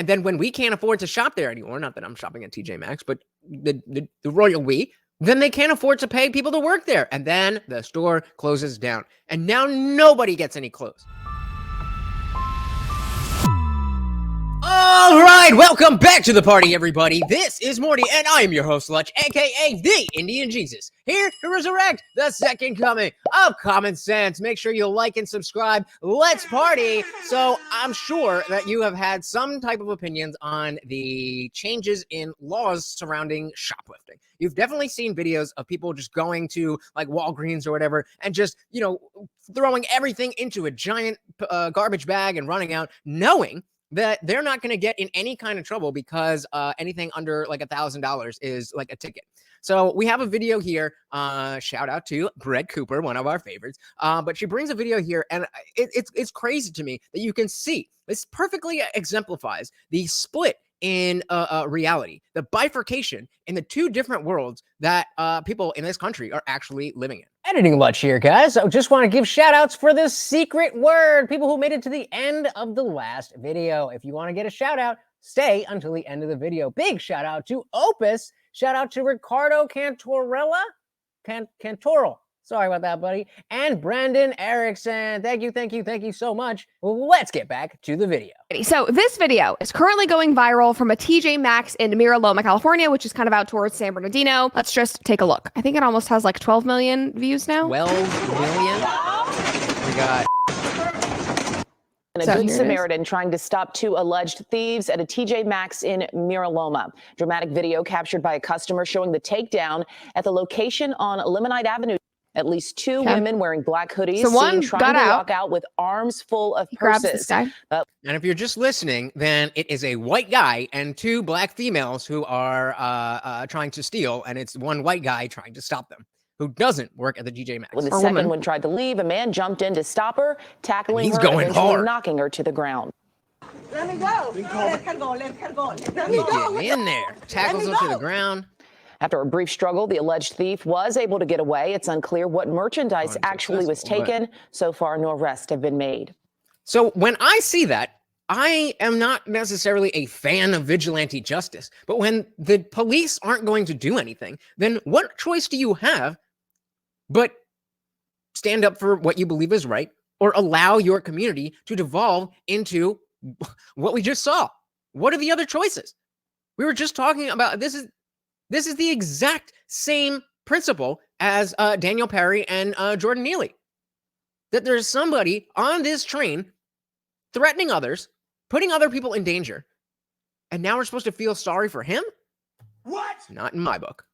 And then when we can't afford to shop there anymore, not that I'm shopping at TJ Maxx, but the royal we, then they can't afford to pay people to work there. And then the store closes down. And now nobody gets any clothes. All right, welcome back to the party, everybody. This is Morty, and I am your host, Lutch, aka the Indian Jesus, here to resurrect the second coming of common sense. Make sure you like and subscribe. Let's party. So I'm sure that you have had some type of opinions on the changes in laws surrounding shoplifting. You've definitely seen videos of people just going to like Walgreens or whatever and just, throwing everything into a giant garbage bag and running out, knowing that they're not going to get in any kind of trouble because anything under like $1,000 is like a ticket. So we have a video here. Shout out to Brett Cooper, one of our favorites. But she brings a video here, and it's crazy to me that you can see this perfectly exemplifies the split in reality, the bifurcation in the two different worlds that people in this country are actually living in. Editing Lutch here, guys. I just want to give shout outs for this secret word. People who made it to the end of the last video. If you want to get a shout out, stay until the end of the video. Big shout out to Opus. Shout out to Ricardo Cantorella. Cantoral. Sorry about that, buddy. And Brandon Erickson. Thank you so much. Let's get back to the video. So this video is currently going viral from a TJ Maxx in Mira Loma, California, which is kind of out towards San Bernardino. Let's just take a look. I think it almost has like 12 million views now. 12 million? We got... And a good Samaritan trying to stop two alleged thieves at a TJ Maxx in Mira Loma. Dramatic video captured by a customer showing the takedown at the location on Limonite Avenue. At least two women wearing black hoodies seen trying to walk out with arms full of purses. And if you're just listening, then it is a white guy and two black females who are trying to steal, and it's one white guy trying to stop them, who doesn't work at the TJ Maxx. When the second one tried to leave, a man jumped in to stop her, tackling her, going hard, knocking her to the ground. Let me go. Let her go. Let her go. Let me go. Get in there. Tackles her to the ground. After a brief struggle, the alleged thief was able to get away. It's unclear what merchandise actually was taken. So far, no arrests have been made. So when I see that, I am not necessarily a fan of vigilante justice. But when the police aren't going to do anything, then what choice do you have but stand up for what you believe is right, or allow your community to devolve into what we just saw? What are the other choices? We were just talking about this is the exact same principle as Daniel Perry and Jordan Neely. That there's somebody on this train threatening others, putting other people in danger, and now we're supposed to feel sorry for him? What? Not in my book.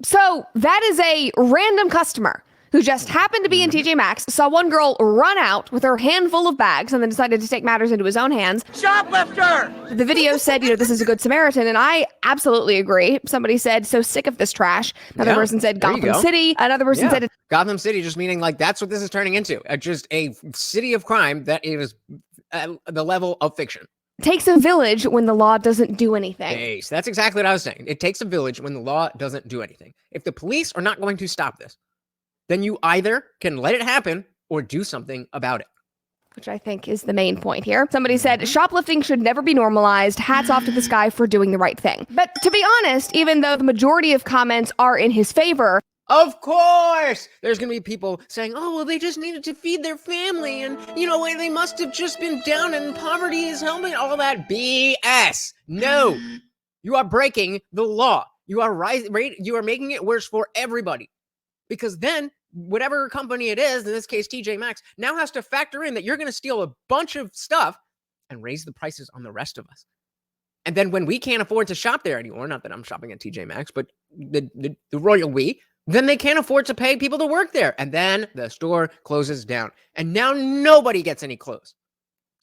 So that is a random customer who just happened to be in TJ Maxx, saw one girl run out with her handful of bags, and then decided to take matters into his own hands. Shoplifter! The video said, this is a good Samaritan, and I absolutely agree. Somebody said, so sick of this trash. Another person said, Gotham City. Another person said... Gotham City, just meaning like that's what this is turning into. Just a city of crime that is at the level of fiction. Takes a village when the law doesn't do anything. Hey, so that's exactly what I was saying. It takes a village when the law doesn't do anything. If the police are not going to stop this, then you either can let it happen or do something about it. Which I think is the main point here. Somebody said, shoplifting should never be normalized. Hats off to this guy for doing the right thing. But to be honest, even though the majority of comments are in his favor, of course, there's going to be people saying, oh, well, they just needed to feed their family. And, they must have just been down and poverty is helping. All that BS. No, you are breaking the law. You are making it worse for everybody. Because then whatever company it is, in this case, TJ Maxx, now has to factor in that you're going to steal a bunch of stuff and raise the prices on the rest of us. And then when we can't afford to shop there anymore, not that I'm shopping at TJ Maxx, but the royal we, then they can't afford to pay people to work there. And then the store closes down. And now nobody gets any clothes.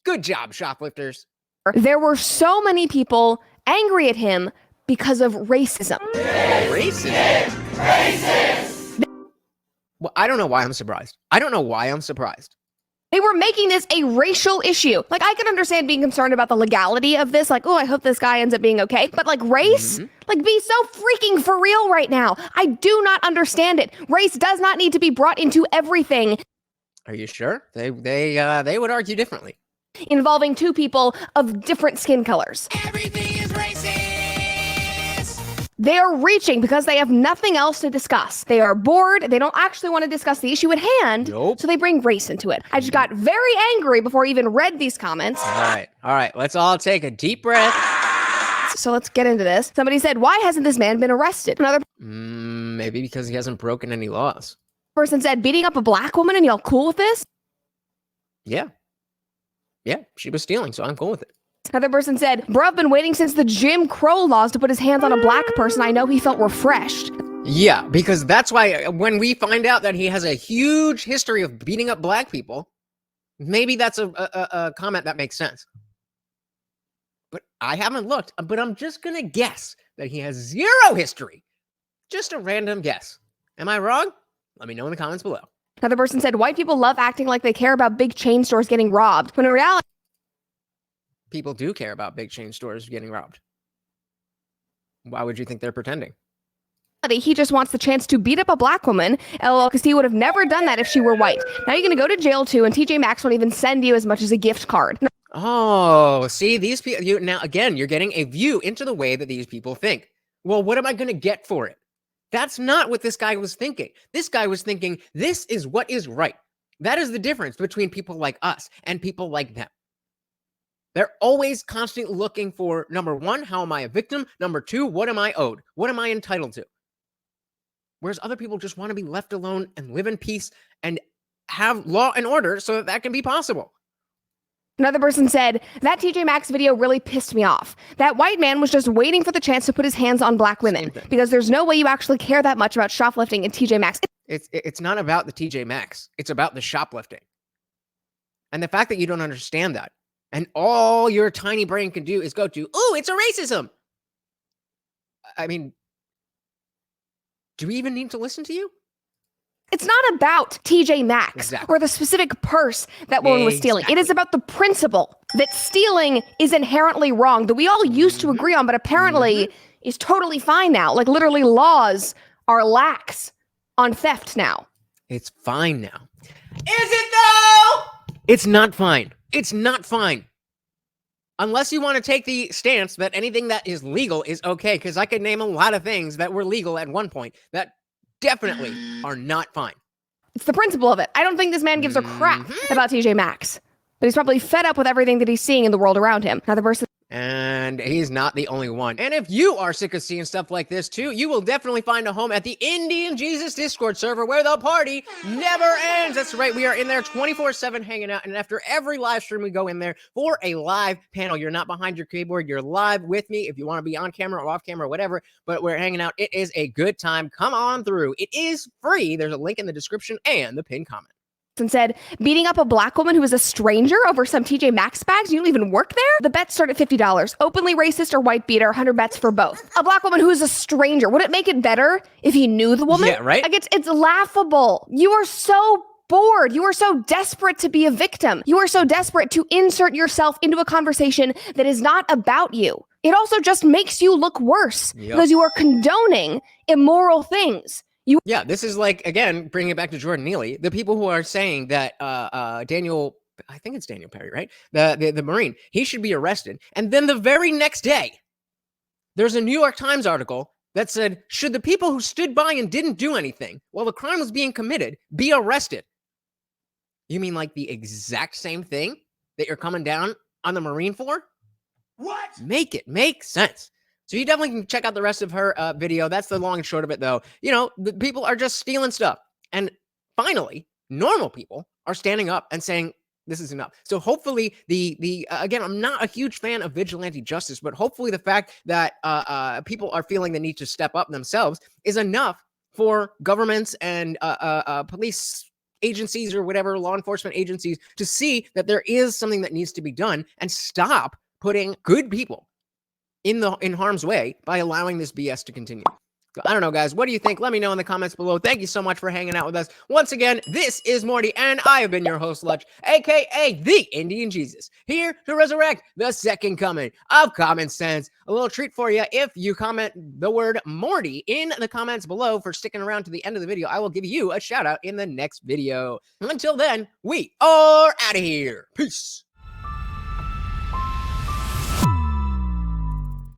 Good job, shoplifters. There were so many people angry at him because of racism. Racist? Racist! Well, I don't know why I'm surprised. They were making this a racial issue. Like, I can understand being concerned about the legality of this. Like, oh, I hope this guy ends up being okay. But like race, like be so freaking for real right now. I do not understand it. Race does not need to be brought into everything. Are you sure? They would argue differently. involving two people of different skin colors. Everything is racist. They're reaching because they have nothing else to discuss. They are bored. They don't actually want to discuss the issue at hand. Nope. So they bring race into it. I just got very angry before I even read these comments. All right. Let's all take a deep breath. So let's get into this. Somebody said, why hasn't this man been arrested? Another Maybe because he hasn't broken any laws. person said, beating up a black woman and y'all cool with this? Yeah, she was stealing, so I'm cool with it. Another person said, bro, I've been waiting since the Jim Crow laws to put his hands on a black person. I know he felt refreshed. Yeah, because that's why when we find out that he has a huge history of beating up black people, maybe that's a comment that makes sense. But I haven't looked, but I'm just going to guess that he has zero history. Just a random guess. Am I wrong? Let me know in the comments below. Another person said, white people love acting like they care about big chain stores getting robbed, when in reality, People do care about big chain stores getting robbed. Why would you think they're pretending? he just wants the chance to beat up a black woman, LOL, because he would have never done that if she were white. Now you're going to go to jail too, and TJ Maxx won't even send you as much as a gift card. Oh, see, these people, now again, you're getting a view into the way that these people think. Well, what am I going to get for it? That's not what this guy was thinking. This guy was thinking, this is what is right. That is the difference between people like us and people like them. They're always constantly looking for, number one, how am I a victim? Number two, what am I owed? What am I entitled to? Whereas other people just want to be left alone and live in peace and have law and order so that can be possible. Another person said, that TJ Maxx video really pissed me off. That white man was just waiting for the chance to put his hands on black women because there's no way you actually care that much about shoplifting in TJ Maxx. It's not about the TJ Maxx. It's about the shoplifting. And the fact that you don't understand that, and all your tiny brain can do is go to, oh, it's a racism. I mean, do we even need to listen to you? It's not about TJ Maxx Exactly. or the specific purse that woman was stealing. It is about the principle that stealing is inherently wrong, that we all used to agree on, but apparently is totally fine now. Like literally laws are lax on theft now. It's fine now. Is it though? It's not fine. It's not fine. Unless you want to take the stance that anything that is legal is okay, because I could name a lot of things that were legal at one point that definitely are not fine. It's the principle of it. I don't think this man gives a crap about TJ Maxx, but he's probably fed up with everything that he's seeing in the world around him. Another person. And he's not the only one. And if you are sick of seeing stuff like this too, you will definitely find a home at the Indian Jesus Discord server where the party never ends. That's right. We are in there 24/7 hanging out. And after every live stream, we go in there for a live panel. You're not behind your keyboard. You're live with me if you want to be on camera or off camera or whatever. But we're hanging out. It is a good time. Come on through. It is free. There's a link in the description and the pinned comment. And said, beating up a black woman who is a stranger over some TJ Maxx bags? You don't even work there? The bets start at $50. Openly racist or white beater, 100 bets for both. A black woman who is a stranger. Would it make it better if he knew the woman? Yeah, right? Like it's laughable. You are so bored. You are so desperate to be a victim. You are so desperate to insert yourself into a conversation that is not about you. It also just makes you look worse because you are condoning immoral things. Yeah, this is like, again, bringing it back to Jordan Neely, the people who are saying that Daniel, I think it's Daniel Perry, right? The Marine, he should be arrested. And then the very next day, there's a New York Times article that said, should the people who stood by and didn't do anything while the crime was being committed be arrested? You mean like the exact same thing that you're coming down on the Marine for? What? Make it make sense. So you definitely can check out the rest of her video. That's the long and short of it, though. You know, the people are just stealing stuff. And finally, normal people are standing up and saying, this is enough. So hopefully again, I'm not a huge fan of vigilante justice, but hopefully the fact that people are feeling the need to step up themselves is enough for governments and police agencies or whatever, law enforcement agencies, to see that there is something that needs to be done and stop putting good people in harm's way by allowing this BS to continue. So, I don't know, guys. What do you think? Let me know in the comments below. Thank you so much for hanging out with us. Once again, this is Morty, and I have been your host, Lutch, aka the Indian Jesus, here to resurrect the second coming of common sense. A little treat for you. If you comment the word Morty in the comments below for sticking around to the end of the video, I will give you a shout out in the next video. Until then, we are out of here. Peace.